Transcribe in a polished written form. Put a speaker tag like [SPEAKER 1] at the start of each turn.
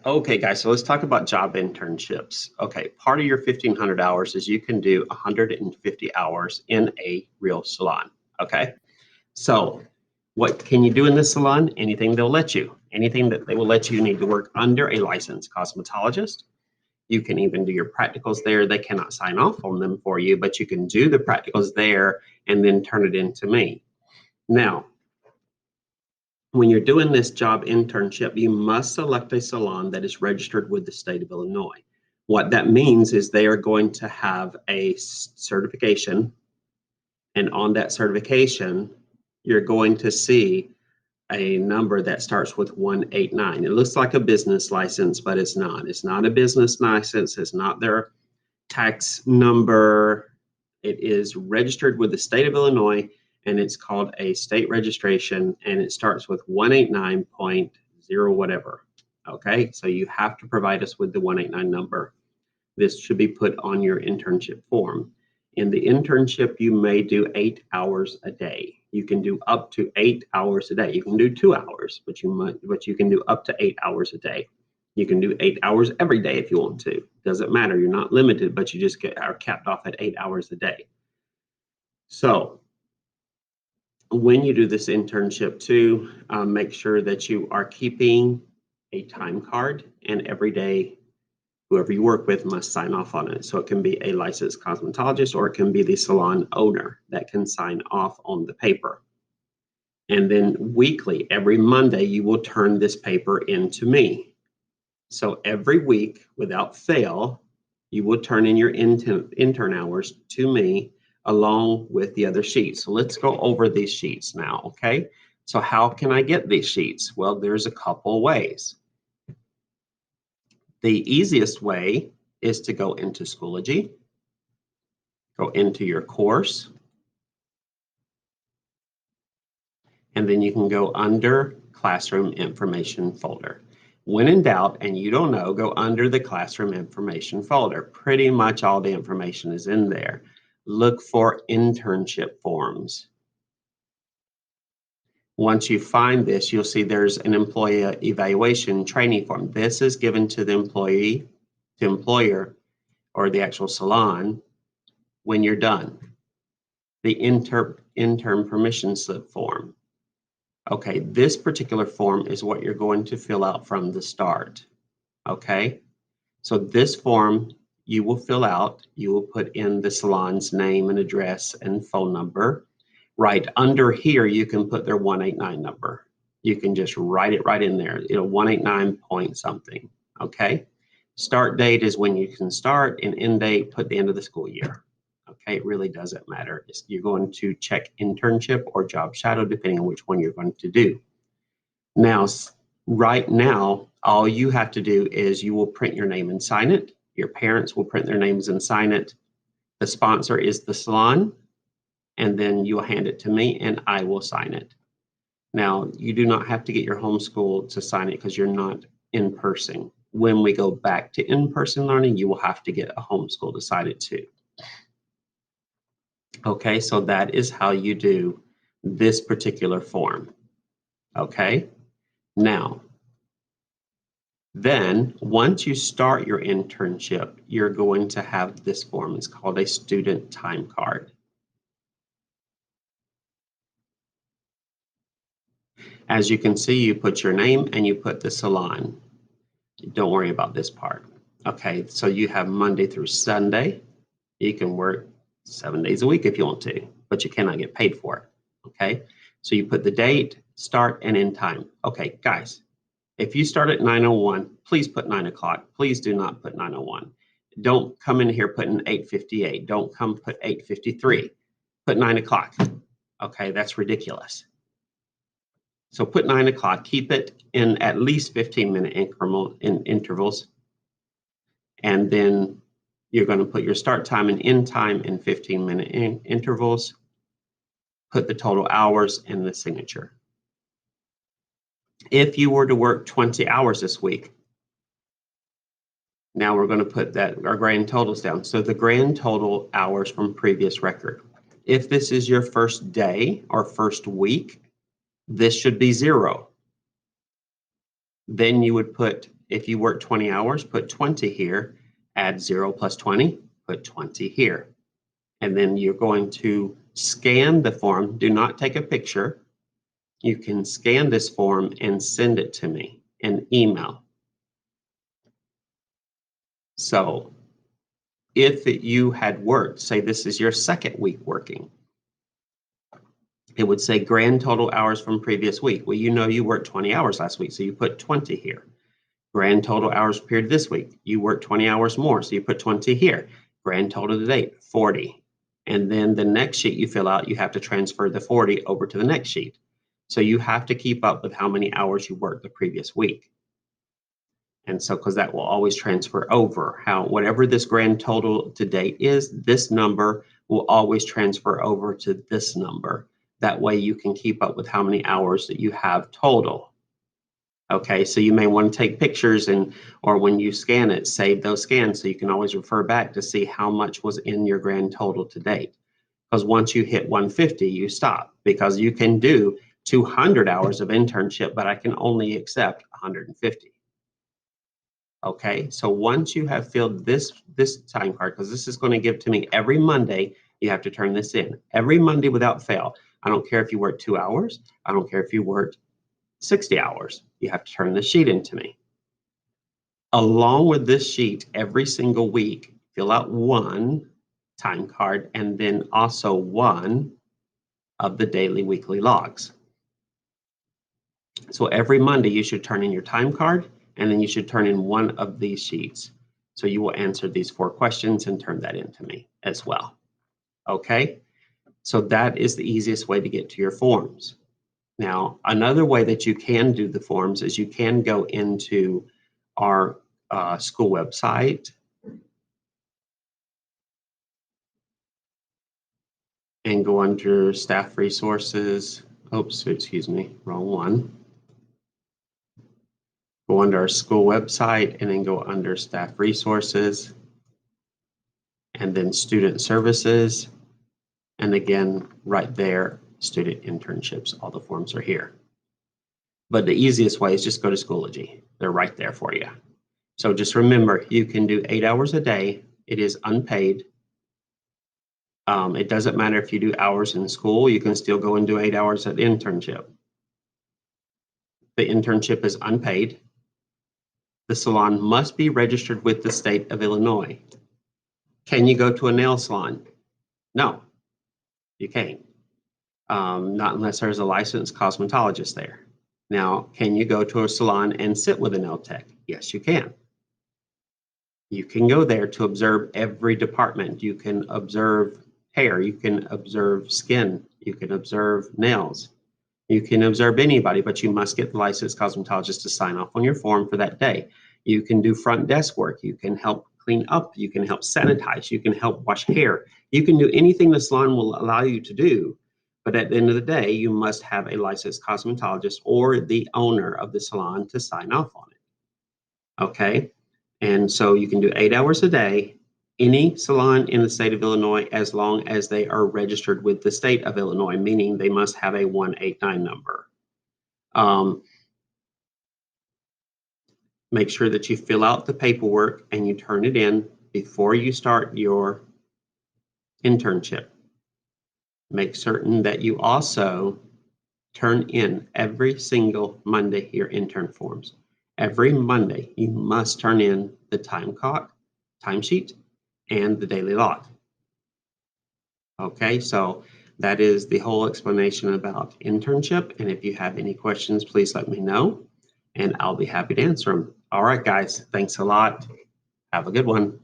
[SPEAKER 1] Okay, guys, so let's talk about job internships. Okay, part of your 1,500 hours is you can do 150 hours in a real salon. Okay, so what can you do in this salon? Anything they'll let you. Anything that they will let you, you need to work under a licensed cosmetologist. You can even do your practicals there. They cannot sign off on them for you, but you can do the practicals there and then turn it into me. Now, when you're doing this job internship, you must select a salon that is registered with the state of Illinois. What that means is they are going to have a certification, and on that certification, you're going to see a number that starts with 189. It looks like a business license, but it's not. It's not a business license. It's not their tax number. It is registered with the state of Illinois, and it's called a state registration, and it starts with 189.0 whatever. Okay, so you have to provide us with the 189 number. This should be put on your internship form. In the internship, you may do 8 hours a day. You can do up to 8 hours a day. You can do 2 hours, but you can do up to 8 hours a day. You can do 8 hours every day if you want to. Doesn't matter. You're not limited, but you just are capped off at 8 hours a day. So when you do this internship too, make sure that you are keeping a time card, and every day whoever you work with must sign off on it. So it can be a licensed cosmetologist, or it can be the salon owner that can sign off on the paper. And then weekly, every Monday, you will turn this paper into me. So every week, without fail, you will turn in your intern hours to me along with the other sheets. So let's go over these sheets now, okay? So how can I get these sheets? Well, there's a couple ways. The easiest way is to go into Schoology, go into your course, and then you can go under Classroom Information folder. When in doubt and you don't know, go under the Classroom Information folder. Pretty much all the information is in there. Look for internship forms. Once you find this, you'll see there's an employee evaluation training form. This is given to the employee, to employer, or the actual salon when you're done. The intern permission slip form. Okay, this particular form is what you're going to fill out from the start. Okay, so this form you will fill out, you will put in the salon's name and address and phone number. Right under here, you can put their 189 number. You can just write it right in there. It'll 189 point something. Okay, start date is when you can start, and end date, put the end of the school year. Okay, it really doesn't matter. You're going to check internship or job shadow, depending on which one you're going to do. Now, right now, all you have to do is you will print your name and sign it. Your parents will print their names and sign it. The sponsor is the salon, and then you'll hand it to me and I will sign it. Now, you do not have to get your homeschool to sign it because you're not in person. When we go back to in-person learning, you will have to get a homeschool to sign it too. Okay, so that is how you do this particular form. Okay, now, then once you start your internship, you're going to have this form. It's called a student time card. As you can see, you put your name and you put the salon. Don't worry about this part. Okay, so you have Monday through Sunday. You can work 7 days a week if you want to, but you cannot get paid for it. Okay, so you put the date, start, and end time. Okay, guys, if you start at 9:01, please put 9 o'clock. Please do not put 9:01. Don't come in here putting 8:58. Don't come put 8:53. Put 9 o'clock. Okay, that's ridiculous. So put 9 o'clock. Keep it in at least 15-minute intervals. And then you're going to put your start time and end time in 15-minute intervals. Put the total hours in the signature. If you were to work 20 hours this week, now we're going to put our grand totals down. So the grand total hours from previous record. If this is your first day or first week, this should be 0. Then you would put If you work 20 hours, put 20 here, add 0 plus 20, put 20 here. And then you're going to scan the form. Do not take a picture. You can scan this form and send it to me in email. So if you had worked, say this is your second week working, it would say grand total hours from previous week. Well, you know you worked 20 hours last week, so you put 20 here. Grand total hours period this week, you worked 20 hours more, so you put 20 here. Grand total to date, 40. And then the next sheet you fill out, you have to transfer the 40 over to the next sheet. So you have to keep up with how many hours you worked the previous week. And so, because that will always transfer over, whatever this grand total to date is, this number will always transfer over to this number. That way you can keep up with how many hours that you have total. Okay, so you may want to take pictures or when you scan it, save those scans so you can always refer back to see how much was in your grand total to date. Because once you hit 150, you stop, because you can do 200 hours of internship, but I can only accept 150. Okay, so once you have filled this time card, because this is going to give to me every Monday, you have to turn this in every Monday without fail. I don't care if you work 2 hours. I don't care if you worked 60 hours. You have to turn the sheet into me. Along with this sheet, every single week, fill out one time card and then also one of the daily, weekly logs. So every Monday, you should turn in your time card, and then you should turn in one of these sheets. So you will answer these 4 questions and turn that into me as well. Okay, so that is the easiest way to get to your forms. Now, another way that you can do the forms is you can go into our school website and go under staff resources. Oops, excuse me, wrong one. Go under our school website and then go under staff resources and then student services. And again, right there, student internships, all the forms are here. But the easiest way is just go to Schoology. They're right there for you. So just remember, you can do 8 hours a day. It is unpaid. It doesn't matter if you do hours in school, you can still go and do 8 hours at internship. The internship is unpaid. The salon must be registered with the state of Illinois. Can you go to a nail salon? No, you can't. Not unless there's a licensed cosmetologist there. Now, can you go to a salon and sit with a nail tech? Yes, you can. You can go there to observe every department. You can observe hair, you can observe skin, you can observe nails, you can observe anybody, but you must get the licensed cosmetologist to sign off on your form for that day. You can do front desk work, you can help clean up, you can help sanitize, you can help wash hair. You can do anything the salon will allow you to do, but at the end of the day, you must have a licensed cosmetologist or the owner of the salon to sign off on it. Okay? And so you can do 8 hours a day, any salon in the state of Illinois, as long as they are registered with the state of Illinois, meaning they must have a 189 number. Make sure that you fill out the paperwork and you turn it in before you start your internship. Make certain that you also turn in every single Monday your intern forms. Every Monday, you must turn in the timesheet, and the daily log. Okay, so that is the whole explanation about internship. And if you have any questions, please let me know and I'll be happy to answer them. All right, guys, thanks a lot. Have a good one.